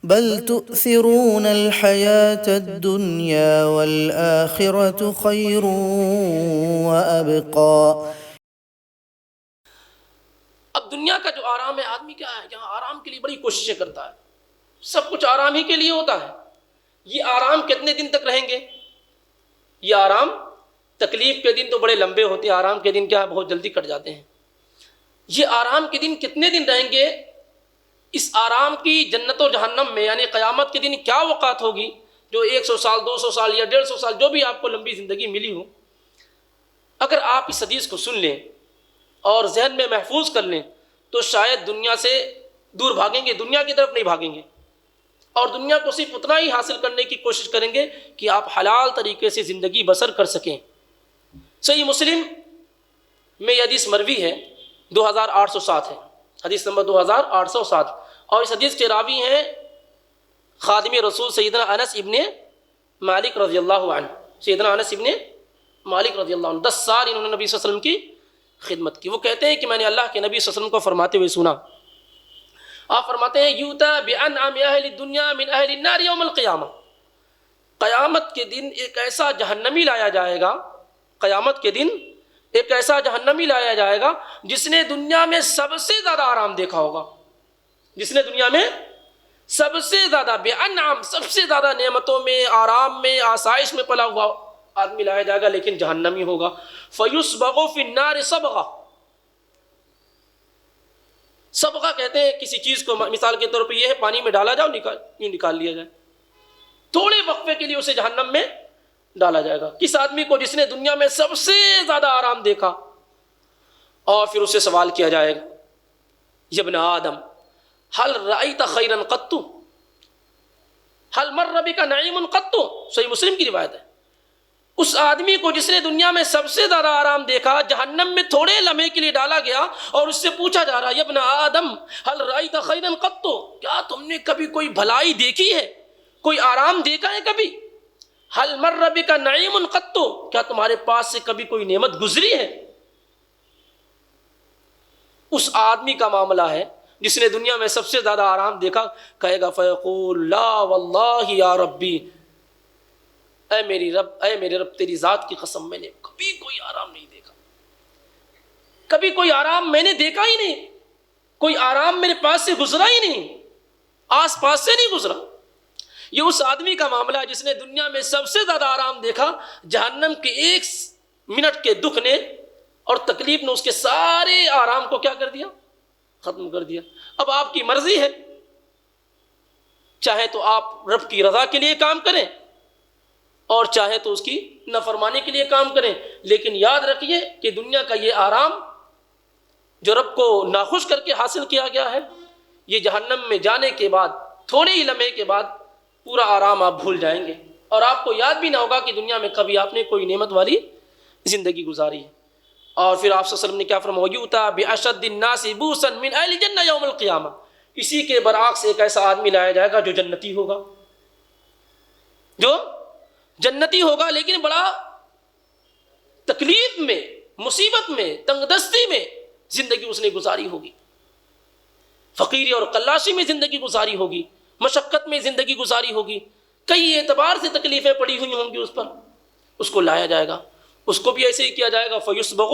بل تؤثرون الحياة الدنيا والآخرة خير وأبقى۔ اب دنیا کا جو آرام ہے، آدمی کیا ہے، یہاں آرام کے لیے بڑی کوششیں کرتا ہے، سب کچھ آرام ہی کے لیے ہوتا ہے۔ یہ آرام کتنے دن تک رہیں گے؟ یہ آرام، تکلیف کے دن تو بڑے لمبے ہوتے ہیں، آرام کے دن کیا بہت جلدی کٹ جاتے ہیں۔ یہ آرام کے دن کتنے دن رہیں گے؟ اس آرام کی جنت و جہنم میں یعنی قیامت کے دن کیا اوقات ہوگی؟ جو 100 سال 200 سال یا 150 سال جو بھی آپ کو لمبی زندگی ملی ہو، اگر آپ اس حدیث کو سن لیں اور ذہن میں محفوظ کر لیں تو شاید دنیا سے دور بھاگیں گے، دنیا کی طرف نہیں بھاگیں گے، اور دنیا کو صرف اتنا ہی حاصل کرنے کی کوشش کریں گے کہ آپ حلال طریقے سے زندگی بسر کر سکیں۔ صحیح مسلم میں یہ حدیث مروی ہے، 2807 ہے، حدیث نمبر 2807، اور اس حدیث کے راوی ہیں خادم رسول سیدنا انس ابن مالک رضی اللہ عنہ۔ سیدنا انس ابن مالک رضی اللہ عنہ 10 سال انہوں نے نبی صلی اللہ علیہ وسلم کی خدمت کی۔ وہ کہتے ہیں کہ میں نے اللہ کے نبی صلی اللہ علیہ وسلم کو فرماتے ہوئے سنا، آپ فرماتے ہیں یوتا بانعم اہل الدنیا من اہل النار یوم القیامہ، قیامت کے دن ایک ایسا جہنمی لایا جائے گا، قیامت کے دن ایک ایسا جہنمی لایا جائے گا جس نے دنیا میں سب سے زیادہ آرام دیکھا ہوگا، جس نے دنیا میں سب سے زیادہ بانعم، سب سے زیادہ نعمتوں میں، آرام میں، آسائش میں پلا ہوا آدمی لایا جائے گا، لیکن جہنمی ہوگا۔ فیسبغ فی النار صبغہ، صبغہ کہتے ہیں کسی چیز کو، مثال کے طور پہ یہ ہے پانی میں ڈالا جاؤ نکال لیا جائے، تھوڑے وقفے کے لیے اسے جہنم میں ڈالا جائے گا۔ کس آدمی کو؟ جس نے دنیا میں سب سے زیادہ آرام دیکھا، اور پھر اسے سوال کیا جائے گا یا ابن آدم هل رأيت خيرا قط هل مر بك نعيم قط، صحیح مسلم کی روایت ہے۔ اس آدمی کو جس نے دنیا میں سب سے زیادہ آرام دیکھا، جہنم میں تھوڑے لمحے کے لیے ڈالا گیا، اور اس سے پوچھا جا رہا یا ابن آدم هل رأيت خيرا قط، کیا تم نے کبھی کوئی بھلائی دیکھی ہے، کوئی آرام دیکھا ہے کبھی؟ هل مر بك نعيم قط، کیا تمہارے پاس سے کبھی کوئی نعمت گزری ہے؟ اس آدمی کا معاملہ ہے جس نے دنیا میں سب سے زیادہ آرام دیکھا، کہے گا فیقول لا واللہ یا ربی، اے میرے رب تیری ذات کی قسم، میں نے کبھی کوئی آرام نہیں دیکھا، کبھی کوئی آرام میں نے دیکھا ہی نہیں، کوئی آرام میرے پاس سے گزرا ہی نہیں، آس پاس سے نہیں گزرا۔ یہ اس آدمی کا معاملہ ہے جس نے دنیا میں سب سے زیادہ آرام دیکھا، جہنم کے 1 منٹ کے دکھ نے اور تکلیف نے اس کے سارے آرام کو کیا کر دیا؟ ختم کر دیا۔ اب آپ کی مرضی ہے، چاہے تو آپ رب کی رضا کے لیے کام کریں اور چاہے تو اس کی نافرمانی کے لیے کام کریں، لیکن یاد رکھیے کہ دنیا کا یہ آرام جو رب کو ناخوش کر کے حاصل کیا گیا ہے، یہ جہنم میں جانے کے بعد تھوڑے ہی لمحے کے بعد پورا آرام آپ بھول جائیں گے، اور آپ کو یاد بھی نہ ہوگا کہ دنیا میں کبھی آپ نے کوئی نعمت والی زندگی گزاری ہے۔ اور پھر آپ صلی اللہ علیہ وسلم نے کیا فرمایا؟ یؤتی باشد الناس بؤسا من اہل الجنہ یوم القیامہ، اسی کے برعکس ایک ایسا آدمی لایا جائے گا جو جنتی ہوگا، جو جنتی ہوگا، لیکن بڑا تکلیف میں، مصیبت میں، تنگ دستی میں زندگی اس نے گزاری ہوگی، فقیری اور قلاشی میں زندگی گزاری ہوگی، مشقت میں زندگی گزاری ہوگی، کئی اعتبار سے تکلیفیں پڑی ہوئی ہوں گی اس پر، اس کو لایا جائے گا، اس کو بھی ایسے ہی کیا جائے گا، فیسبغ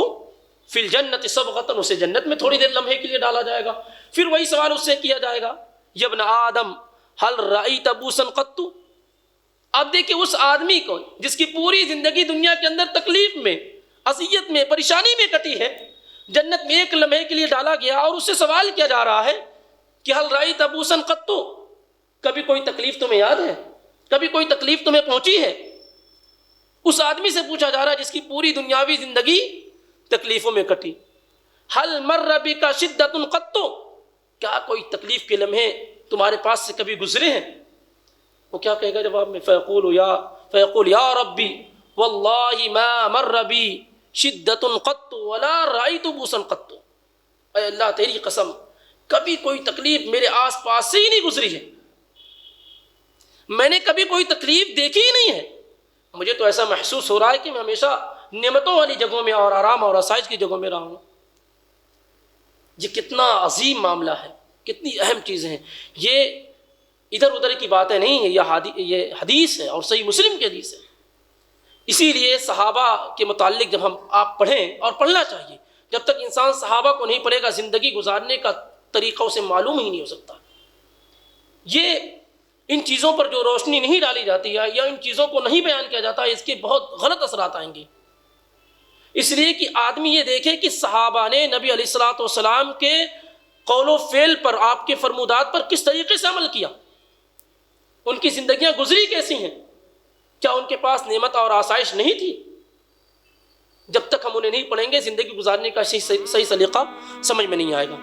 فی الجنۃ صبغۃ، اسے جنت میں تھوڑی دیر لمحے کے لیے ڈالا جائے گا، پھر وہی سوال اس سے کیا جائے گا یا ابن آدم هل رأیت بوسا قط۔ اب دیکھیں اس آدمی کو جس کی پوری زندگی دنیا کے اندر تکلیف میں، اذیت میں، پریشانی میں کٹی ہے، جنت میں ایک لمحے کے لیے ڈالا گیا اور اس سے سوال کیا جا رہا ہے کہ هل رأیت بوسا قط، کبھی کوئی تکلیف تمہیں یاد ہے، کبھی کوئی تکلیف تمہیں پہنچی ہے؟ اس آدمی سے پوچھا جا رہا ہے جس کی پوری دنیاوی زندگی تکلیفوں میں کٹی، هل مر بک شدۃ قط، کیا کوئی تکلیف کے لمحے تمہارے پاس سے کبھی گزرے ہیں؟ وہ کیا کہے گا جواب میں؟ فیقول یا ربی واللہ ما مر بی شدۃ قط ولا رأیت بوسا قط، اے اللہ تیری قسم کبھی کوئی تکلیف میرے آس پاس سے ہی نہیں گزری ہے، میں نے کبھی کوئی تکلیف دیکھی ہی نہیں ہے، مجھے تو ایسا محسوس ہو رہا ہے کہ میں ہمیشہ نعمتوں والی جگہوں میں اور آرام اور آسائش کی جگہوں میں رہا ہوں۔ یہ کتنا عظیم معاملہ ہے، کتنی اہم چیزیں ہیں یہ۔ ادھر ادھر کی باتیں نہیں ہیں، یہ حدیث ہے اور صحیح مسلم کی حدیث ہے۔ اسی لیے صحابہ کے متعلق جب آپ پڑھیں، اور پڑھنا چاہیے، جب تک انسان صحابہ کو نہیں پڑھے گا زندگی گزارنے کا طریقہ اسے معلوم ہی نہیں ہو سکتا۔ یہ ان چیزوں پر جو روشنی نہیں ڈالی جاتی ہے یا ان چیزوں کو نہیں بیان کیا جاتا ہے، اس کے بہت غلط اثرات آئیں گے۔ اس لیے کہ آدمی یہ دیکھے کہ صحابہ نے نبی علیہ الصلوۃ والسلام کے قول و فعل پر، آپ کے فرمودات پر کس طریقے سے عمل کیا، ان کی زندگیاں گزری کیسی ہیں، کیا ان کے پاس نعمت اور آسائش نہیں تھی؟ جب تک ہم انہیں نہیں پڑھیں گے زندگی گزارنے کا صحیح سلیقہ سمجھ میں نہیں آئے گا۔